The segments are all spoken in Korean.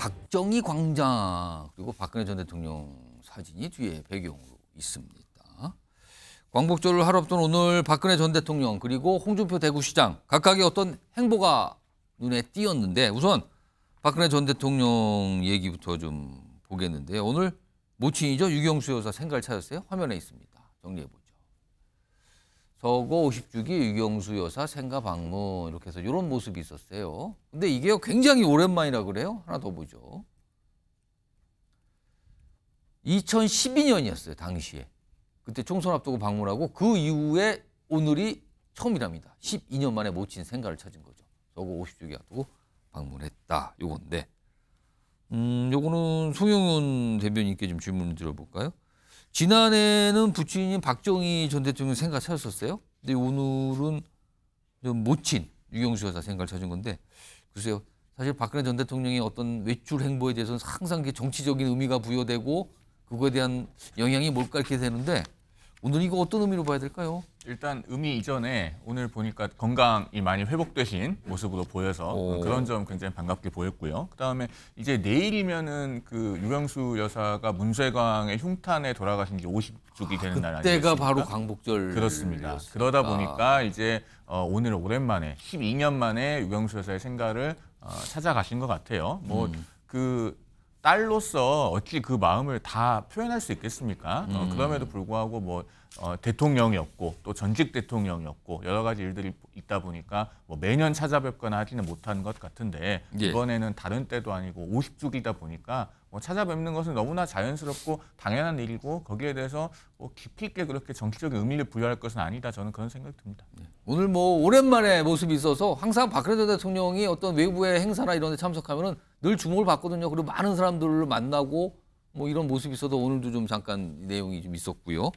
박정희 광장 그리고 박근혜 전 대통령 사진이 뒤에 배경으로 있습니다. 광복절을 하루 앞둔 오늘 박근혜 전 대통령 그리고 홍준표 대구시장 각각의 어떤 행보가 눈에 띄었는데 우선 박근혜 전 대통령 얘기부터 좀 보겠는데요. 오늘 모친이죠. 유경수 여사 생가를 찾았어요. 화면에 있습니다. 정리해보죠. 서거 50주기 유경수 여사 생가 방문 이렇게 해서 이런 모습이 있었어요. 근데 이게 굉장히 오랜만이라 그래요. 하나 더 보죠. 2012년이었어요. 당시에. 그때 총선 앞두고 방문하고 그 이후에 오늘이 처음이랍니다. 12년 만에 모친 생가를 찾은 거죠. 서거 50주기 앞두고 방문했다. 요건데. 요거는 송영훈 대변인께 좀 질문을 드려볼까요? 지난해는 부친인 박정희 전 대통령 생가 찾았었어요. 근데 오늘은 좀 모친 유경수 여사 생가를 찾은 건데 글쎄요. 사실 박근혜 전 대통령의 어떤 외출 행보에 대해서는 항상 정치적인 의미가 부여되고 그거에 대한 영향이 뭘까 이렇게 되는데 오늘 이거 어떤 의미로 봐야 될까요? 일단 의미 이전에 오늘 보니까 건강이 많이 회복되신 모습으로 보여서 그런 점 굉장히 반갑게 보였고요. 그다음에 이제 내일이면은 그 유경수 여사가 문쇠광의 흉탄에 돌아가신 지 50주기 되는 날 아니겠습니까? 그때가 바로 광복절 그렇습니다. 그러다 보니까 이제 오늘 오랜만에 12년 만에 유경수 여사의 생가를 찾아가신 것 같아요. 뭐 그 딸로서 어찌 그 마음을 다 표현할 수 있겠습니까? 그럼에도 불구하고 뭐 대통령이었고 또 전직 대통령이었고 여러 가지 일들이 있다 보니까 뭐 매년 찾아뵙거나 하지는 못한 것 같은데 이번에는 다른 때도 아니고 50주기다 보니까 뭐 찾아뵙는 것은 너무나 자연스럽고 당연한 일이고 거기에 대해서 뭐 깊이 있게 그렇게 정치적인 의미를 부여할 것은 아니다. 저는 그런 생각이 듭니다. 오늘 뭐 오랜만에 모습이 있어서 항상 박근혜 전 대통령이 어떤 외부의 행사나 이런 데 참석하면은 늘 주목을 받거든요. 그리고 많은 사람들을 만나고 뭐 이런 모습이 있어도 오늘도 좀 잠깐 내용이 좀 있었고요.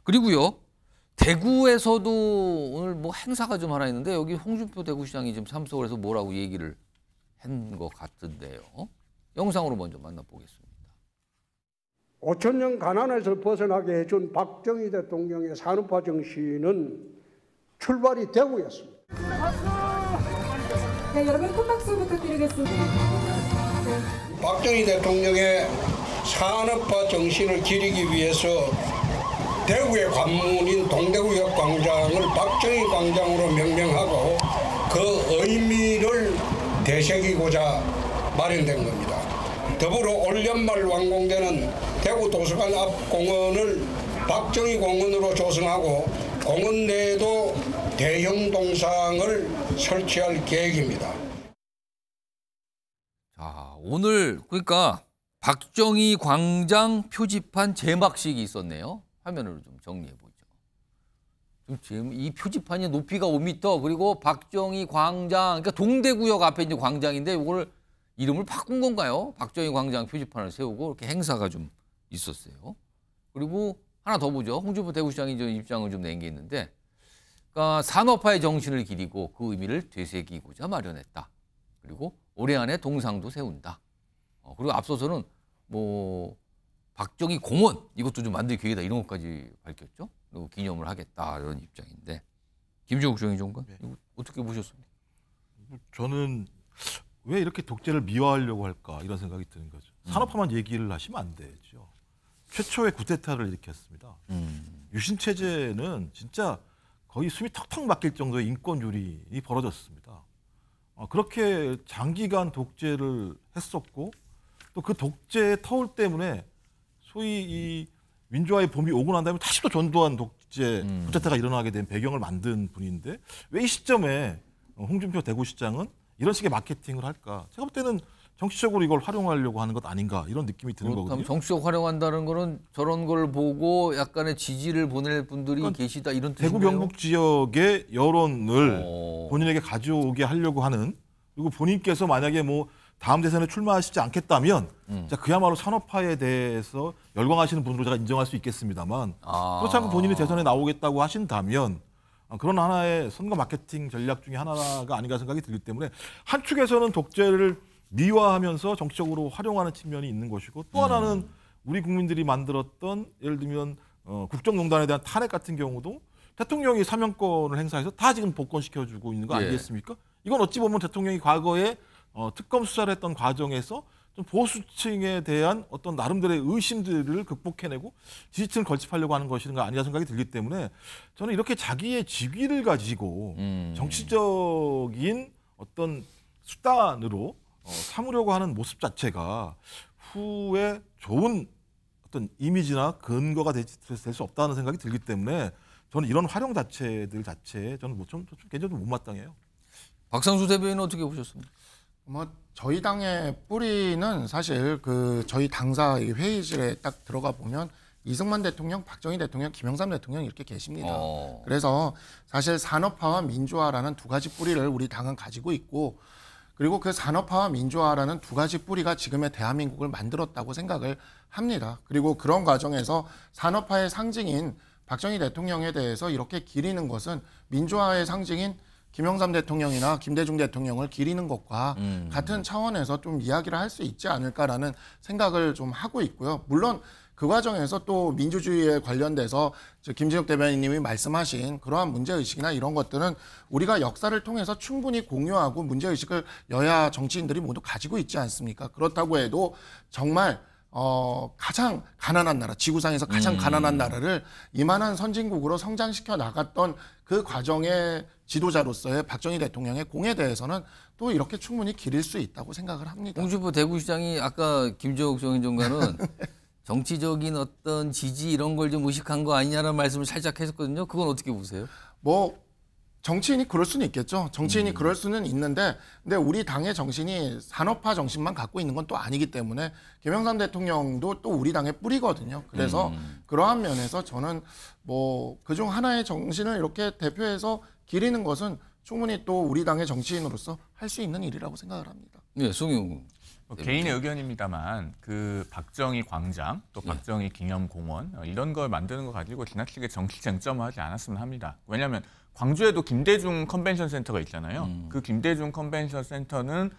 그리고요. 대구에서도 오늘 뭐 행사가 좀 하나 있는데 여기 홍준표 대구시장이 지금 참석을 해서 뭐라고 얘기를 한 것 같은데요. 영상으로 먼저 만나보겠습니다. 5천년 가난에서 벗어나게 해준 박정희 대통령의 산업화 정신은 출발이 대구였습니다. 네, 여러분 큰 박수 부탁드리겠습니다. 박정희 대통령의 산업화 정신을 기리기 위해서 대구의 관문인 동대구역 광장을 박정희 광장으로 명명하고 그 의미를 되새기고자 마련된 겁니다. 더불어 올 연말 완공되는 대구 도서관 앞 공원을 박정희 공원으로 조성하고 공원 내에도 대형 동상을 설치할 계획입니다. 자, 오늘 그러니까 박정희 광장 표지판 제막식이 있었네요. 화면으로 좀 정리해 보죠. 지금 이 표지판이 높이가 5m 그리고 박정희 광장 그러니까 동대구역 앞에 이제 광장인데 이걸 이름을 바꾼 건가요? 박정희 광장 표지판을 세우고 이렇게 행사가 좀 있었어요. 그리고 하나 더 보죠. 홍준표 대구시장이 좀 입장을 좀 낸 게 있는데 그러니까 산업화의 정신을 기리고 그 의미를 되새기고자 마련했다. 그리고 올해 안에 동상도 세운다. 그리고 앞서서는 뭐 박정희 공원 이것도 좀 만들 계획이다 이런 것까지 밝혔죠. 그리고 기념을 하겠다 이런 입장인데 김종욱 정의정관 이거 어떻게 보셨습니까? 저는 왜 이렇게 독재를 미화하려고 할까 이런 생각이 드는 거죠. 산업화만 얘기를 하시면 안 되죠. 최초의 쿠데타를 일으켰습니다. 유신 체제는 진짜 거의 숨이 턱턱 막힐 정도의 인권 유린이 벌어졌습니다. 그렇게 장기간 독재를 했었고 또 그 독재의 터울 때문에 소위 이 민주화의 봄이 오고 난 다음에 다시 또 전두환 독재 쿠데타가 일어나게 된 배경을 만든 분인데 왜 이 시점에 홍준표 대구시장은 이런 식의 마케팅을 할까? 제가 볼 때는 정치적으로 이걸 활용하려고 하는 것 아닌가 이런 느낌이 드는 거거든요. 정치적 활용한다는 거는 저런 걸 보고 약간의 지지를 보낼 분들이 그러니까 계시다 이런 뜻인가요? 대구 경북 지역의 여론을 본인에게 가져오게 하려고 하는 그리고 본인께서 만약에 뭐 다음 대선에 출마하시지 않겠다면 자, 그야말로 산업화에 대해서 열광하시는 분으로 제가 인정할 수 있겠습니다만 그렇지 않고 본인이 대선에 나오겠다고 하신다면 그런 하나의 선거 마케팅 전략 중에 하나가 아닌가 생각이 들기 때문에 한 축에서는 독재를 미화하면서 정치적으로 활용하는 측면이 있는 것이고 또 하나는 우리 국민들이 만들었던 예를 들면 국정농단에 대한 탄핵 같은 경우도 대통령이 사면권을 행사해서 다 지금 복권시켜주고 있는 거 아니겠습니까? 이건 어찌 보면 대통령이 과거에 특검 수사를 했던 과정에서 좀 보수층에 대한 어떤 나름대로의 의심들을 극복해내고 지지층을 걸집하려고 하는 것인가 아니냐 생각이 들기 때문에 저는 이렇게 자기의 직위를 가지고 정치적인 어떤 수단으로 삼으려고 하는 모습 자체가 후에 좋은 어떤 이미지나 근거가 될 수 없다는 생각이 들기 때문에 저는 이런 활용 자체에 저는 좀 개인적으로 못마땅해요. 박상수 대변인은 어떻게 보셨습니까? 뭐 저희 당의 뿌리는 사실 그 저희 당사 회의실에 딱 들어가 보면 이승만 대통령, 박정희 대통령, 김영삼 대통령 이렇게 계십니다. 그래서 사실 산업화와 민주화라는 두 가지 뿌리를 우리 당은 가지고 있고, 그리고 그 산업화와 민주화라는 두 가지 뿌리가 지금의 대한민국을 만들었다고 생각을 합니다. 그리고 그런 과정에서 산업화의 상징인 박정희 대통령에 대해서 이렇게 기리는 것은 민주화의 상징인 김영삼 대통령이나 김대중 대통령을 기리는 것과 같은 차원에서 좀 이야기를 할 수 있지 않을까라는 생각을 좀 하고 있고요. 물론 그 과정에서 또 민주주의에 관련돼서 김진욱 대변인님이 말씀하신 그러한 문제의식이나 이런 것들은 우리가 역사를 통해서 충분히 공유하고 문제의식을 여야 정치인들이 모두 가지고 있지 않습니까? 그렇다고 해도 정말 가장 가난한 나라, 지구상에서 가장 가난한 나라를 이만한 선진국으로 성장시켜 나갔던 그 과정의 지도자로서의 박정희 대통령의 공에 대해서는 또 이렇게 충분히 기릴 수 있다고 생각을 합니다. 홍준표 대구시장이 아까 김재욱 정의정관은 정치적인 어떤 지지 이런 걸 좀 의식한 거 아니냐는 말씀을 살짝 했었거든요. 그건 어떻게 보세요? 뭐 정치인이 그럴 수는 있겠죠. 정치인이 그럴 수는 있는데, 근데 우리 당의 정신이 산업화 정신만 갖고 있는 건 또 아니기 때문에 김영삼 대통령도 또 우리 당의 뿌리거든요. 그래서 그러한 면에서 저는 뭐 그중 하나의 정신을 이렇게 대표해서 기리는 것은 충분히 또 우리 당의 정치인으로서 할 수 있는 일이라고 생각을 합니다. 네, 송영. 개인의 의견입니다만 그 박정희 광장 또 박정희 기념공원 이런 걸 만드는 거 가지고 지나치게 정치 쟁점화하지 않았으면 합니다. 왜냐하면 광주에도 김대중 컨벤션 센터가 있잖아요. 그 김대중 컨벤션 센터는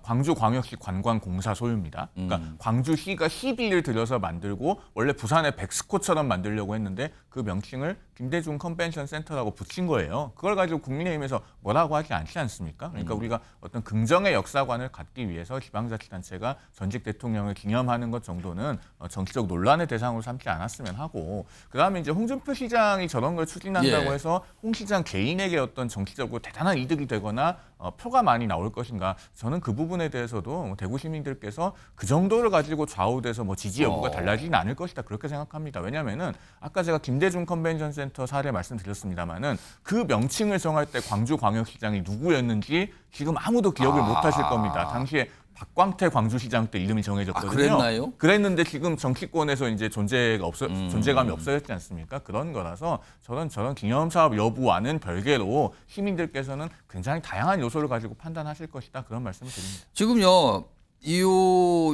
광주광역시 관광공사 소유입니다. 그러니까 광주시가 시비를 들여서 만들고 원래 부산의 백스코처럼 만들려고 했는데 그 명칭을 김대중 컨벤션 센터라고 붙인 거예요. 그걸 가지고 국민의힘에서 뭐라고 하지 않지 않습니까? 그러니까 우리가 어떤 긍정의 역사관을 갖기 위해서 지방자치단체가 전직 대통령을 기념하는 것 정도는 정치적 논란의 대상으로 삼지 않았으면 하고, 그다음에 이제 홍준표 시장이 저런 걸 추진한다고 해서 홍 시장 개인에게 어떤 정치적으로 대단한 이득이 되거나 표가 많이 나올 것인가, 저는 그 부분에 대해서도 대구 시민들께서 그 정도를 가지고 좌우돼서 뭐 지지 여부가 달라지진 않을 것이다, 그렇게 생각합니다. 왜냐하면은 아까 제가 김대중 컨벤션 센터 사례 말씀드렸습니다만은 그 명칭을 정할 때 광주광역시장이 누구였는지 지금 아무도 기억을 못하실 겁니다. 당시에 박광태 광주시장 때 이름이 정해졌거든요. 그랬나요? 그랬는데 지금 정치권에서 이제 존재감이 없어졌지 않습니까? 그런 거라서 저런 기념 사업 여부와는 별개로 시민들께서는 굉장히 다양한 요소를 가지고 판단하실 것이다, 그런 말씀을 드립니다. 지금요,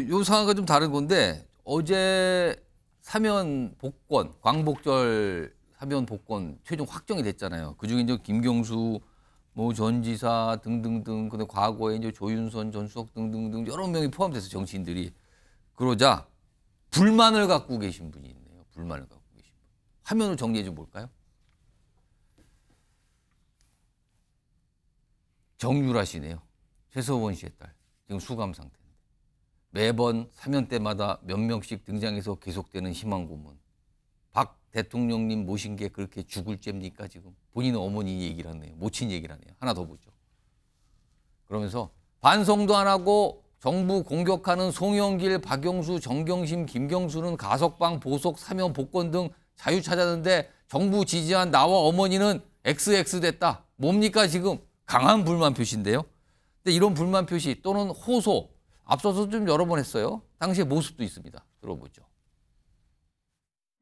요 상황과 좀 다른 건데 어제 사면 복권, 광복절 사면 복권 최종 확정이 됐잖아요. 그중에 이제 김경수 뭐 전 지사 등등등, 근데 과거에 이제 조윤선, 전수석 등등등 여러 명이 포함돼서 정치인들이 그러자 불만을 갖고 계신 분이 있네요. 불만을 갖고 계신 분. 화면을 정리해 좀 볼까요? 정유라 씨네요. 최서원 씨의 딸. 지금 수감 상태인데. 매번 사면 때마다 몇 명씩 등장해서 계속되는 희망 고문. 박 대통령님 모신 게 그렇게 죽을 죄입니까 지금? 본인은 어머니 얘기를 하네요. 모친 얘기를 하네요. 하나 더 보죠. 그러면서 반성도 안 하고 정부 공격하는 송영길, 박영수, 정경심, 김경수는 가석방, 보석, 사면, 복권 등 자유 찾았는데 정부 지지한 나와 어머니는 XX 됐다. 뭡니까 지금? 강한 불만 표시인데요. 근데 이런 불만 표시 또는 호소 앞서서 좀 여러 번 했어요. 당시의 모습도 있습니다. 들어보죠.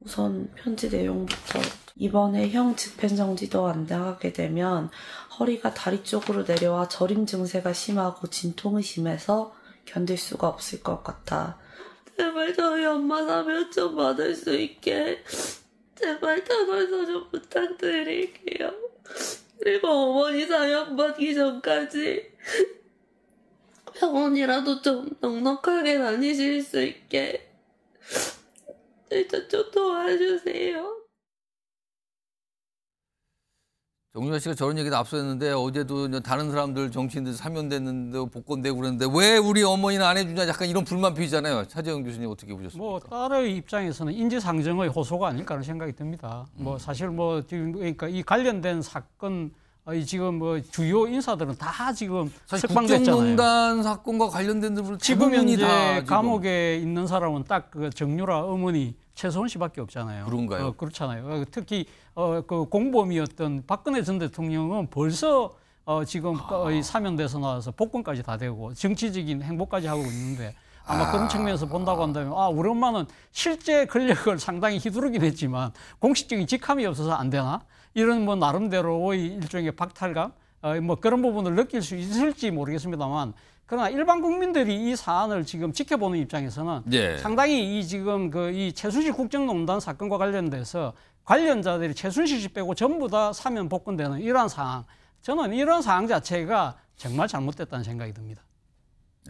우선 편지 내용부터 이번에 형 집행정지도 안 당하게 되면 허리가 다리 쪽으로 내려와 저림 증세가 심하고 진통이 심해서 견딜 수가 없을 것 같아. 제발 저희 엄마 사면 좀 받을 수 있게 제발 터널서 좀 부탁드릴게요. 그리고 어머니 사면 받기 전까지 병원이라도 좀 넉넉하게 다니실 수 있게 진짜 좀 도와주세요. 정유라 씨가 저런 얘기도 앞서 했는데 어제도 이제 다른 사람들 정치인들 사면됐는데 복권되고 그랬는데 왜 우리 어머니는 안 해주냐 약간 이런 불만 표시잖아요. 차재영 교수님 어떻게 보셨습니까? 뭐 딸의 입장에서는 인지상정의 호소가 아닐까 하는 생각이 듭니다. 뭐 사실 뭐 지금 그러니까 이 관련된 사건 이 지금 뭐 주요 인사들은 다 지금 사실 석방됐잖아요. 국정농단 사건과 관련된 분들 지금 대부분이 현재 다 지금. 감옥에 있는 사람은 딱 그 정유라 어머니 최소원 씨밖에 없잖아요. 그런가요? 그렇잖아요. 특히 그 공범이었던 박근혜 전 대통령은 벌써 지금 거의 사면돼서 나와서 복권까지 다 되고 정치적인 행보까지 하고 있는데 아마 그런 측면에서 본다고 한다면 우리 엄마는 실제 권력을 상당히 휘두르긴 했지만 공식적인 직함이 없어서 안 되나? 이런 뭐 나름대로의 일종의 박탈감 뭐 그런 부분을 느낄 수 있을지 모르겠습니다만 그러나 일반 국민들이 이 사안을 지금 지켜보는 입장에서는 네. 상당히 이 지금 이 최순실 국정농단 사건과 관련돼서 관련자들이 최순실 씨 빼고 전부 다 사면 복권되는 이러한 상황, 저는 이런 상황 자체가 정말 잘못됐다는 생각이 듭니다.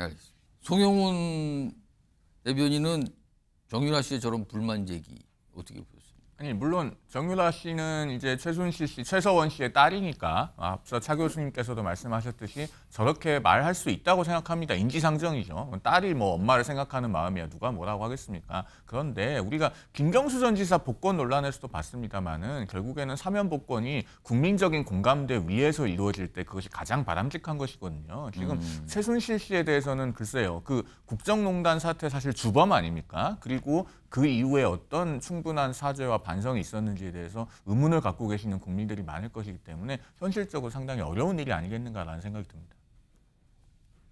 알겠습니다. 송영훈 대변인은 정유라 씨의 저런 불만 제기 어떻게 보셨습니까? 아니 물론 정유라 씨는 이제 최순실 씨, 최서원 씨의 딸이니까 앞서 차 교수님께서도 말씀하셨듯이 저렇게 말할 수 있다고 생각합니다. 인지상정이죠. 딸이 뭐 엄마를 생각하는 마음이야 누가 뭐라고 하겠습니까? 그런데 우리가 김경수 전 지사 복권 논란에서도 봤습니다만은 결국에는 사면 복권이 국민적인 공감대 위에서 이루어질 때 그것이 가장 바람직한 것이거든요. 지금 최순실 씨에 대해서는 글쎄요, 그 국정농단 사태 사실 주범 아닙니까? 그리고 그 이후에 어떤 충분한 사죄와 반성이 있었는지에 대해서 의문을 갖고 계시는 국민들이 많을 것이기 때문에 현실적으로 상당히 어려운 일이 아니겠는가라는 생각이 듭니다.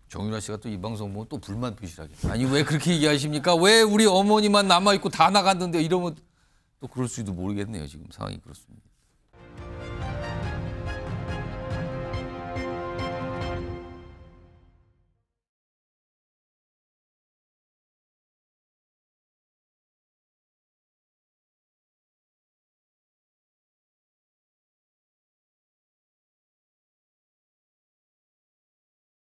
정유라 씨가 또 이 방송 보면 또 불만 표시를 하겠죠. 아니 왜 그렇게 얘기하십니까? 왜 우리 어머니만 남아있고 다 나갔는데 이러면 또 그럴 수도 모르겠네요. 지금 상황이 그렇습니다.